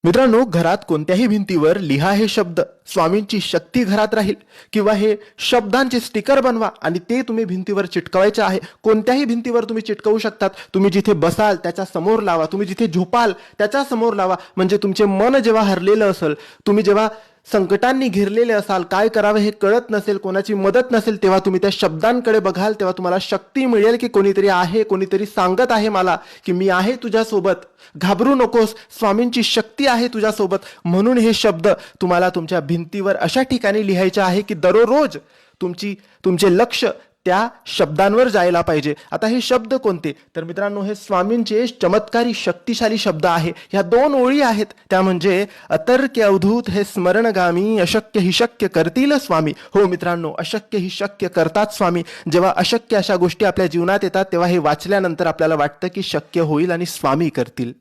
मित्रांनो, घरात कोणत्याही भिंतीवर लिहा हे शब्द. स्वामींची शक्ती घरात राहील. किंवा हे शब्दांचे स्टिकर बनवा आणि ते तुम्ही भिंतीवर चिटकवायचे आहे. कोणत्याही भिंतीवर तुम्ही चिटकवू शकतात. तुम्ही जिथे बसाल त्याच्या समोर लावा, तुम्ही जिथे झोपाल त्याच्या समोर लावा. म्हणजे तुमचे मन जेव्हा हरलेलं असेल, तुम्ही जेव्हा संकटांनी घेरलेले असाल, काय करावे हे कळत नसेल, कोणाची मदत नसेल, तेव्हा तुम्ही त्या शब्दांकडे बघाल, तेव्हा तुम्हाला शक्ती मिळेल की कोणीतरी आहे, कोणीतरी सांगत आहे मला की मी आहे तुझ्यासोबत, घाबरू नकोस, स्वामींची शक्ती आहे तुझ्यासोबत. म्हणून हे शब्द तुम्हाला तुमच्या भिंतीवर अशा ठिकाणी लिहायचे आहे की दररोज तुमचे लक्ष त्या शब्दांवर जायला पाहिजे. आता हे शब्द कोणते? तर मित्रांनो, हे स्वामींचे चमत्कारी शक्तिशाली शब्द आहे. ह्या 2 ओळी आहेत, त्या म्हणजे अतर्क्य अवधूत हे स्मरणगामी, अशक्य ही शक्य करतील स्वामी. हो मित्रांनो, अशक्य ही शक्य करतात स्वामी. जेव्हा अशक्य अशा गोष्टी आपल्या जीवनात येतात, तेव्हा हे वाचल्यानंतर आपल्याला वाटतं की शक्य होईल आणि स्वामी करतील.